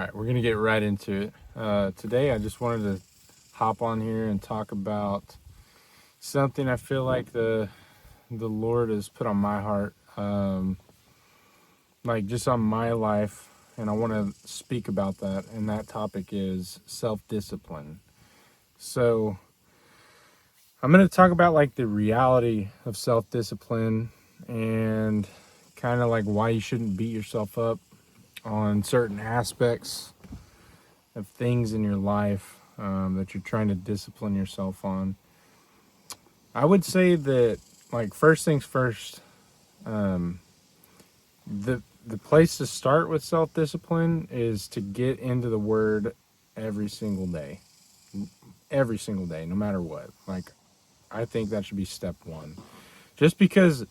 right, we're going to get right into it. Today, I just wanted to hop on here and talk about something I feel like the Lord has put on my heart, like just on my life, and I want to speak about that. And that topic is self-discipline. So, I'm going to talk about like the reality of self-discipline and kind of like why you shouldn't beat yourself up on certain aspects of things in your life that you're trying to discipline yourself on. I would say that, like, first things first, um, the place to start with self discipline is to get into the Word every single day, no matter what. Like, I think that should be step one. Just because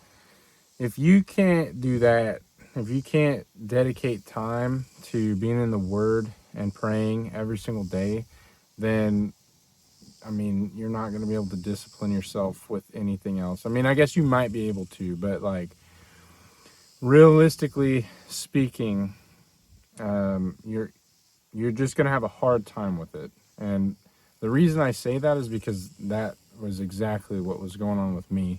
if you can't do that, if you can't dedicate time to being in the Word and praying every single day, then I mean, you're not going to be able to discipline yourself with anything else. I mean, I guess you might be able to, but like realistically speaking, you're just going to have a hard time with it. And the reason I say that is because that was exactly what was going on with me.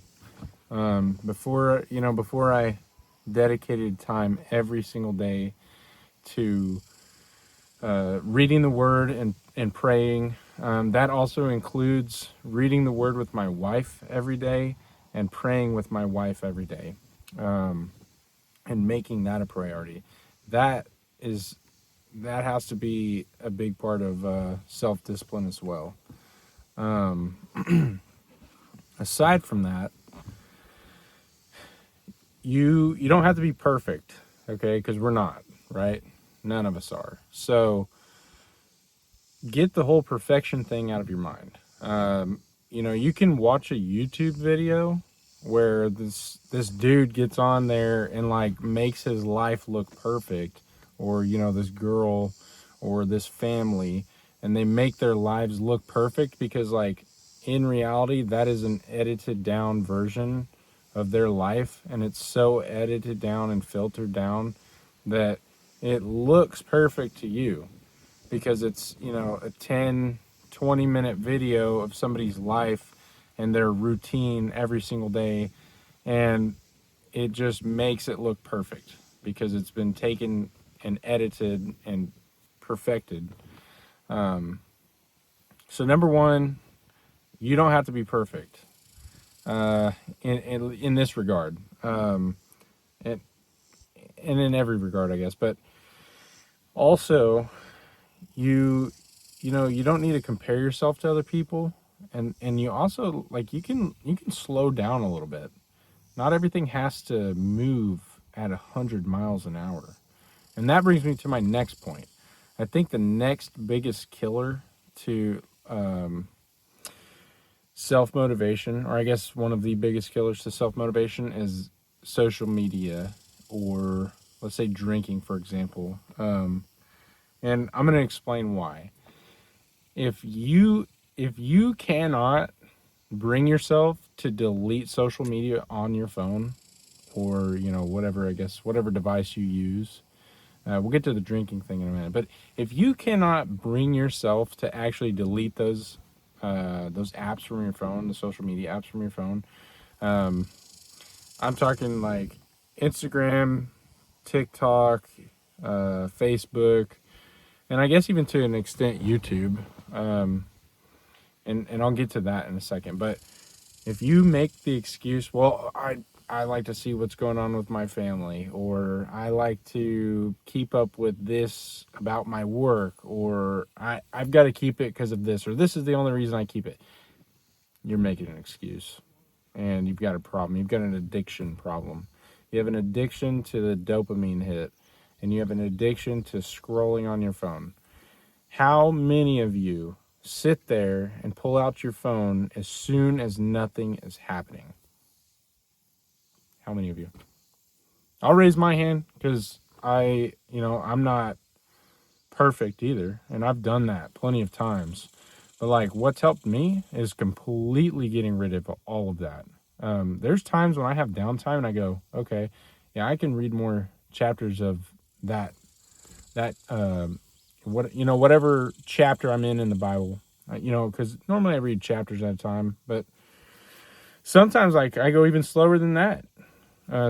Before I dedicated time every single day to reading the Word and praying. That also includes reading the Word with my wife every day and praying with my wife every day, and making that a priority. That is that has to be a big part of self-discipline as well. Aside from that, you don't have to be perfect, okay? Because we're not, right? None of us are. So get the whole perfection thing out of your mind. You can watch a YouTube video where this dude gets on there and like makes his life look perfect, or this girl or this family, and they make their lives look perfect because like in reality that is an edited down version of their life, and it's so edited down and filtered down that it looks perfect to you because it's a 10-20 minute video of somebody's life and their routine every single day, and it just makes it look perfect because it's been taken and edited and perfected. So number one, you don't have to be perfect in this regard, and in every regard, I guess. But also, you don't need to compare yourself to other people, and you also like you can slow down a little bit. Not everything has to move at 100 miles an hour. And that brings me to my next point. I think the next biggest killer to self motivation, or I guess one of the biggest killers to self motivation, is social media, or let's say drinking, for example. And I'm going to explain why. If you cannot bring yourself to delete social media on your phone, or whatever device you use, we'll get to the drinking thing in a minute, but if you cannot bring yourself to actually delete those apps from your phone, the social media apps from your phone, I'm talking like Instagram, TikTok, Facebook, and I guess even to an extent YouTube. And I'll get to that in a second. But if you make the excuse, well, I like to see what's going on with my family, or I like to keep up with this about my work, or I've got to keep it because of this, or this is the only reason I keep it. You're making an excuse, and you've got a problem. You've got an addiction problem. You have an addiction to the dopamine hit, and you have an addiction to scrolling on your phone. How many of you sit there and pull out your phone as soon as nothing is happening? How many of you? I'll raise my hand because I'm not perfect either, and I've done that plenty of times. But like, what's helped me is completely getting rid of all of that. There's times when I have downtime and I go, okay, yeah, I can read more chapters of that whatever chapter I'm in the Bible. Because normally I read chapters at a time, but sometimes like I go even slower than that.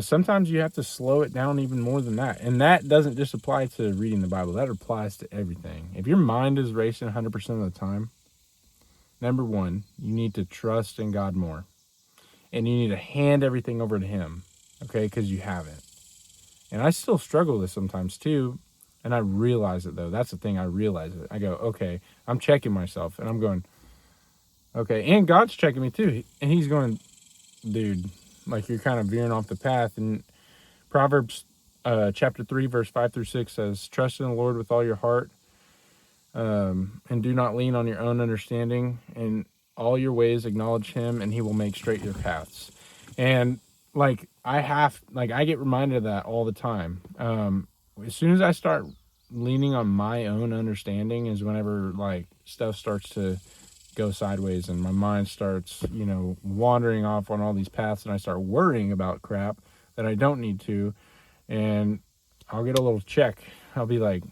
Sometimes you have to slow it down even more than that. And that doesn't just apply to reading the Bible. That applies to everything. If your mind is racing 100% of the time, number one, you need to trust in God more. And you need to hand everything over to Him, okay? Because you haven't. And I still struggle with this sometimes too. And I realize it though. That's the thing. I realize it. I go, okay, I'm checking myself. And I'm going, okay. And God's checking me too. And He's going, dude, like you're kind of veering off the path. And Proverbs chapter 3, verse 5 through 6 says, trust in the Lord with all your heart, and do not lean on your own understanding. In all your ways acknowledge Him, and He will make straight your paths. And I get reminded of that all the time. As soon as I start leaning on my own understanding is whenever like stuff starts to go sideways and my mind starts, wandering off on all these paths, and I start worrying about crap that I don't need to. And I'll get a little check. I'll be like,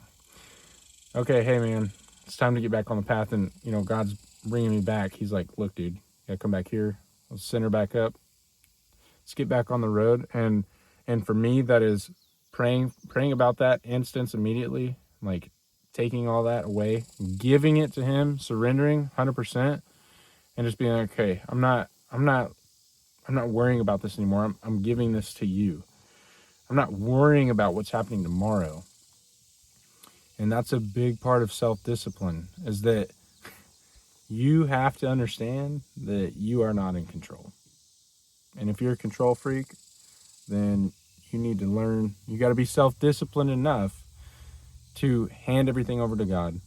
okay, hey man, it's time to get back on the path. And, God's bringing me back. He's like, look, dude, you gotta come back here. Let's center back up. Let's get back on the road. And for me, that is praying about that instance immediately, like taking all that away, giving it to Him, surrendering 100%, and just being like, okay, I'm not worrying about this anymore. I'm giving this to You. I'm not worrying about what's happening tomorrow. And that's a big part of self-discipline, is that you have to understand that you are not in control. And if you're a control freak, then you need to learn, you got to be self-disciplined enough to hand everything over to God,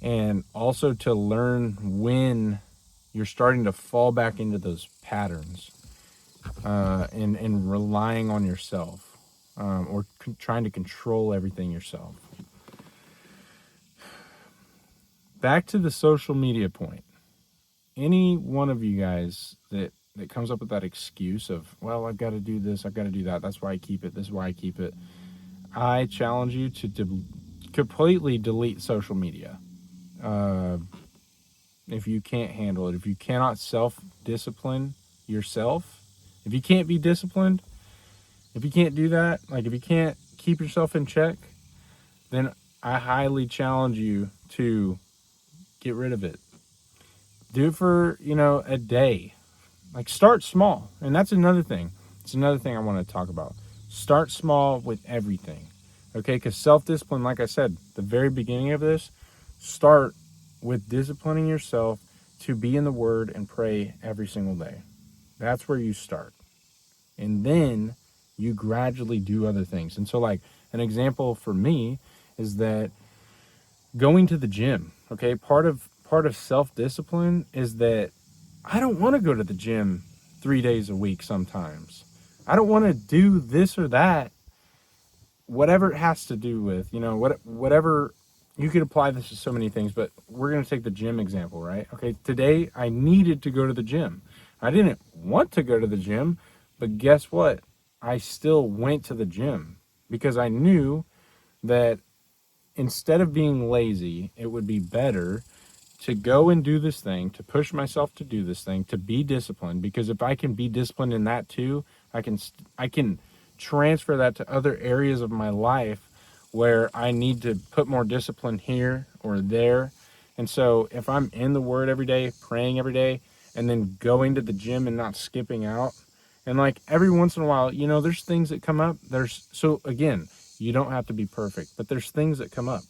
and also to learn when you're starting to fall back into those patterns, and relying on yourself, or trying to control everything yourself. Back to the social media point. Any one of you guys that comes up with that excuse of, well, I've got to do this, I've got to do that, that's why I keep it, this is why I keep it, I challenge you to completely delete social media. If you can't handle it, if you cannot self-discipline yourself, if you can't be disciplined, if you can't do that, like if you can't keep yourself in check, then I highly challenge you to get rid of it. Do it for, a day. Like start small. And that's another thing. It's another thing I want to talk about. Start small with everything. Okay? Because self-discipline, like I said, the very beginning of this, start with disciplining yourself to be in the Word and pray every single day. That's where you start. And then you gradually do other things. And so like an example for me is that going to the gym, okay? Part of self-discipline is that I don't want to go to the gym 3 days a week sometimes. I don't want to do this or that, whatever it has to do with, whatever. You could apply this to so many things, but we're going to take the gym example, right? Okay, today I needed to go to the gym. I didn't want to go to the gym, but guess what? I still went to the gym because I knew that instead of being lazy, it would be better to go and do this thing, to push myself to do this thing, to be disciplined. Because if I can be disciplined in that too, I can transfer that to other areas of my life where I need to put more discipline here or there. And so if I'm in the Word every day, praying every day, and then going to the gym and not skipping out, and like every once in a while, there's things that come up. So again, you don't have to be perfect, but there's things that come up,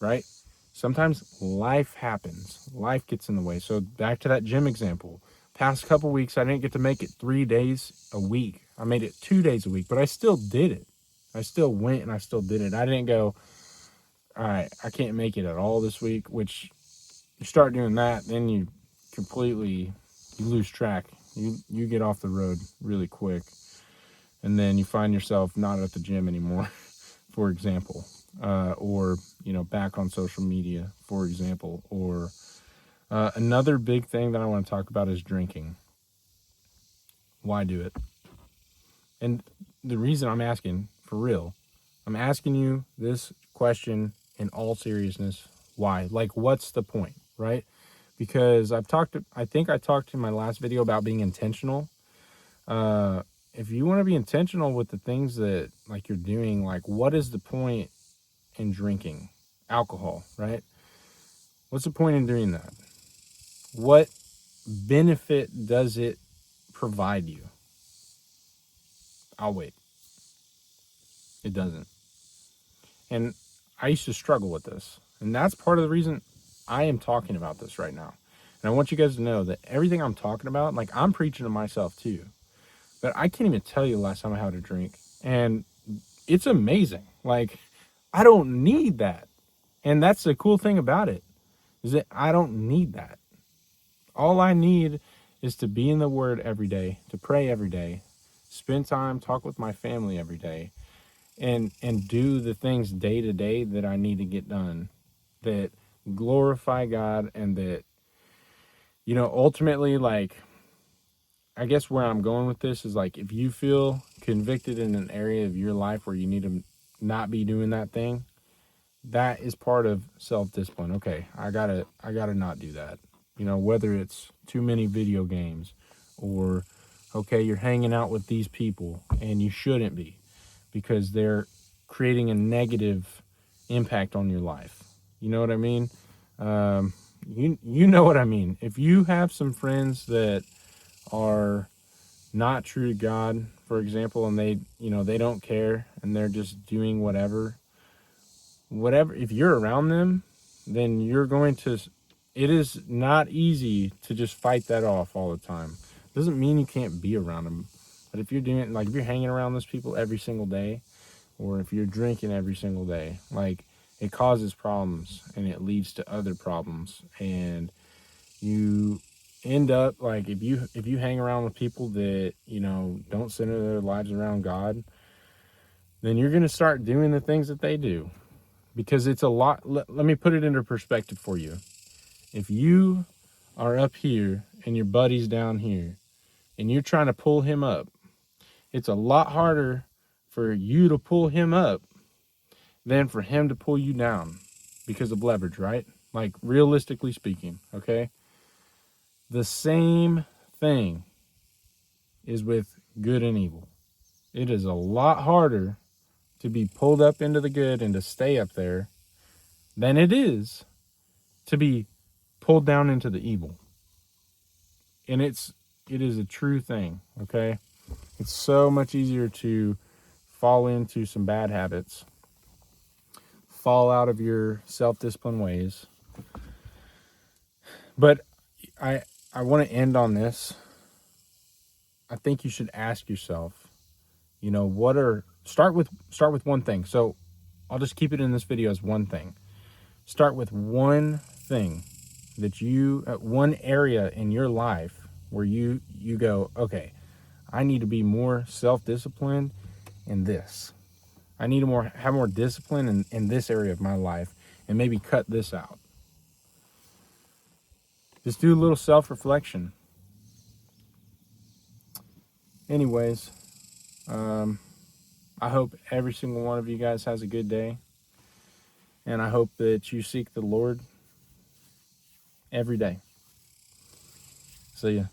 right? Sometimes life happens. Life gets in the way. So back to that gym example. Past couple weeks, I didn't get to make it 3 days a week. I made it 2 days a week, but I still did it. I still went and I still did it. I didn't go, all right, I can't make it at all this week, which you start doing that, then you lose track. You get off the road really quick. And then you find yourself not at the gym anymore, for example. Or, back on social media, for example. Or another big thing that I want to talk about is drinking. Why do it? And the reason I'm asking, for real, I'm asking you this question in all seriousness, why? Like, what's the point, right? Because I think I talked in my last video about being intentional. If you want to be intentional with the things that like you're doing, like what is the point in drinking alcohol, right? What's the point in doing that? What benefit does it provide you? I'll wait. It doesn't. And I used to struggle with this. And that's part of the reason I am talking about this right now. And I want you guys to know that everything I'm talking about, like I'm preaching to myself too. But I can't even tell you the last time I had a drink. And it's amazing. Like, I don't need that. And that's the cool thing about it, is that I don't need that. All I need is to be in the Word every day, to pray every day, spend time, talk with my family every day, and do the things day to day that I need to get done that glorify God, and that, you know, ultimately, like, I guess where I'm going with this is like, if you feel convicted in an area of your life where you need to not be doing that thing, that is part of self-discipline. Okay, I gotta not do that. You know, whether it's too many video games, or okay, you're hanging out with these people and you shouldn't be, because they're creating a negative impact on your life. You know what I mean? You know what I mean. If you have some friends that are not true to God, for example, and they don't care and they're just doing whatever, if you're around them, then you're going to, it is not easy to just fight that off all the time. Doesn't mean you can't be around them, but if you're doing, like, if you're hanging around those people every single day, or if you're drinking every single day, like, it causes problems and it leads to other problems. And you end up, like, if you hang around with people that, you know, don't center their lives around God, then you're going to start doing the things that they do. Because it's a lot. Let me put it into perspective for you. If you are up here and your buddy's down here and you're trying to pull him up, it's a lot harder for you to pull him up than for him to pull you down, because of leverage, right? Like, realistically speaking, okay? The same thing is with good and evil. It is a lot harder to be pulled up into the good and to stay up there than it is to be pulled down into the evil. And it is a true thing, okay? It's so much easier to fall into some bad habits, fall out of your self-discipline ways. But I want to end on this. I think you should ask yourself, you know, start with one thing. So I'll just keep it in this video as one thing. Start with one thing that one area in your life where you go, okay, I need to be more self-disciplined in this. I need to have more discipline in this area of my life, and maybe cut this out. Just do a little self-reflection. Anyways, I hope every single one of you guys has a good day. And I hope that you seek the Lord every day. See ya.